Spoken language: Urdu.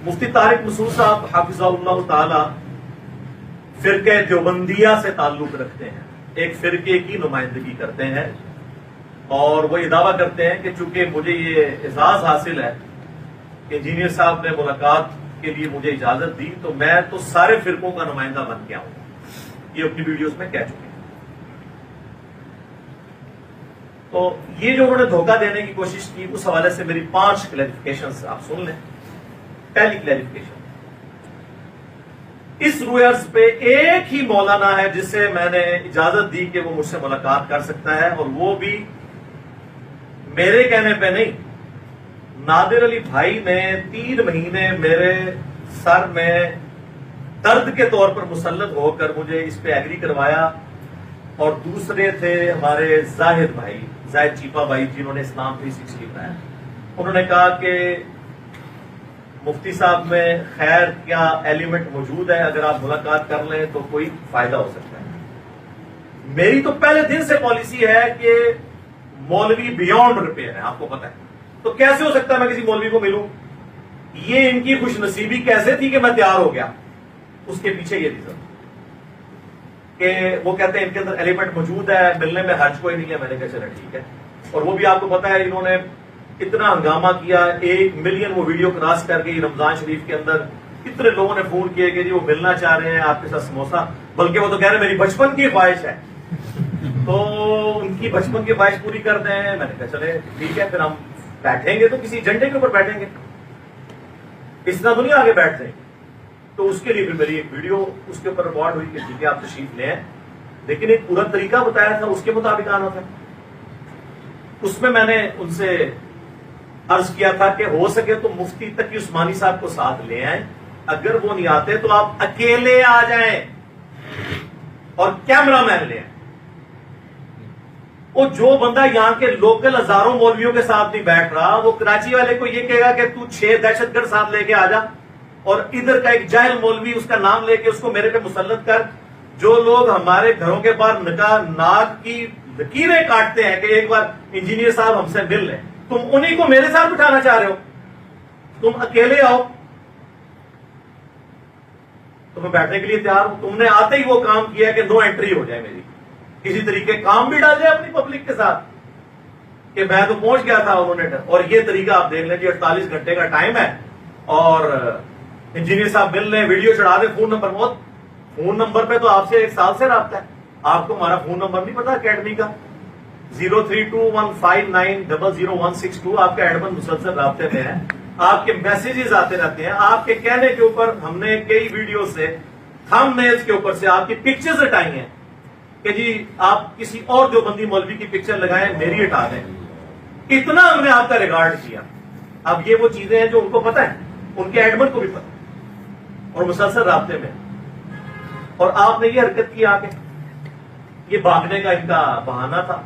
مفتی طارق مسعود صاحب حافظہ اللہ تعالی فرقہ دیوبندیہ سے تعلق رکھتے ہیں، ایک فرقے کی نمائندگی کرتے ہیں، اور وہ یہ دعویٰ کرتے ہیں کہ چونکہ مجھے یہ اعزاز حاصل ہے کہ انجینئر صاحب نے ملاقات کے لیے مجھے اجازت دی تو میں تو سارے فرقوں کا نمائندہ بن کے آؤں. یہ اپنی ویڈیوز میں کہہ چکے ہیں. تو یہ جو انہوں نے دھوکہ دینے کی کوشش کی، اس حوالے سے میری 5 کلیریفیکیشنز آپ سن لیں. پہلی کلیریفیکیشن، اس رویرز پہ ایک ہی مولانا ہے جسے میں نے اجازت دی کہ وہ مجھ سے ملاقات کر سکتا ہے، اور وہ بھی میرے کہنے پہ نہیں. نادر علی بھائی نے 3 مہینے میرے سر میں درد کے طور پر مسلط ہو کر مجھے اس پہ ایگری کروایا. اور دوسرے تھے ہمارے زاہد بھائی، زاہد چیپا بھائی، جنہوں نے اسلام 360 بنایا. انہوں نے کہا کہ مفتی صاحب میں خیر کیا ایلیمنٹ موجود ہے، اگر آپ ملاقات کر لیں تو کوئی فائدہ ہو سکتا ہے. میری تو پہلے دن سے پالیسی ہے کہ مولوی بیونڈ ریپیئر ہے، آپ کو پتہ ہے. تو کیسے ہو سکتا ہے میں کسی مولوی کو ملوں؟ یہ ان کی خوش نصیبی کیسے تھی کہ میں تیار ہو گیا؟ اس کے پیچھے یہ ریزن کہ وہ کہتے ہیں ان کے اندر ایلیمنٹ موجود ہے، ملنے میں حرج کوئی نہیں ہے. میں نے کہا چلے ٹھیک ہے. اور وہ بھی آپ کو پتا ہے انہوں نے اتنا ہنگامہ کیا، 1 ملین وہ ویڈیو کراس کر گئی رمضان شریف کے اندر. کتنے لوگوں نے فون کیے کہ جی وہ ملنا چاہ رہے ہیں آپ کے ساتھ سموسا، بلکہ وہ تو کہہ رہے ہیں میری بچپن کی خواہش ہے. تو ان کی بچپن کی خواہش پوری کر دیں. میں نے کہا چلے ٹھیک ہے، پھر ہم بیٹھیں گے تو کسی جھنڈے کے اوپر بیٹھیں گے، اس طرح دنیا آگے بیٹھ جائیں گے. تو اس کے لیے پھر میری ایک ویڈیو اس کے اوپر ریکارڈ ہوئی کہ ٹھیک ہے آپ تشریف لیں، لیکن ایک پورا طریقہ بتایا تھا، اس کے مطابق آنا تھا. اس میں نے ان سے عرض کیا تھا کہ ہو سکے تو مفتی تقی عثمانی صاحب کو ساتھ لے آئیں، اگر وہ نہیں آتے تو آپ اکیلے آ جائیں اور کیمرہ مین لے آئیں. وہ جو بندہ یہاں کے لوکل ہزاروں مولویوں کے ساتھ نہیں بیٹھ رہا، وہ کراچی والے کو یہ کہے گا کہ تو 6 دہشت گرد ساتھ لے کے آ جا، اور ادھر کا ایک جاہل مولوی اس کا نام لے کے اس کو میرے پہ مسلط کر. جو لوگ ہمارے گھروں کے باہر ناک کی لکیریں کاٹتے ہیں کہ ایک بار انجینئر صاحب ہم سے مل لیں، تم انہی کو میرے ساتھ بٹھانا چاہ رہے ہو. تم اکیلے آؤ تو میں بیٹھنے کے لیے تیار ہوں. تم نے آتے ہی وہ کام کیا کہ نو انٹری ہو جائے میری، کسی طریقے کام بھی ڈال جائے اپنی پبلک کے ساتھ کہ میں تو پہنچ گیا تھا انہوں نے. اور یہ طریقہ آپ دیکھ لیں جی، 48 گھنٹے کا ٹائم ہے اور انجینئر صاحب مل رہے ہیں، ویڈیو چڑھا دیں. فون نمبر بہت، فون نمبر پہ تو آپ سے 1 سال سے رابطہ ہے. آپ کو ہمارا فون نمبر نہیں پتا اکیڈمی کا؟ 032159000162. آپ کا ایڈمن مسلسل رابطے میں ہے، آپ کے میسیجز آتے رہتے ہیں. آپ کے کہنے کے اوپر ہم نے کئی ویڈیو سے تھم نیلز کے اوپر سے آپ کی پکچرز ہٹائی ہیں کہ جی آپ کسی اور دیوبندی مولوی کی پکچر لگائیں، میری ہٹا دیں. اتنا ہم نے آپ کا ریکارڈ کیا. اب یہ وہ چیزیں ہیں جو ان کو پتا ہے، ان کے ایڈمن کو بھی پتا اور مسلسل رابطے میں. اور آپ نے یہ حرکت کی آگے، یہ بھاگنے کا ان کا بہانہ تھا.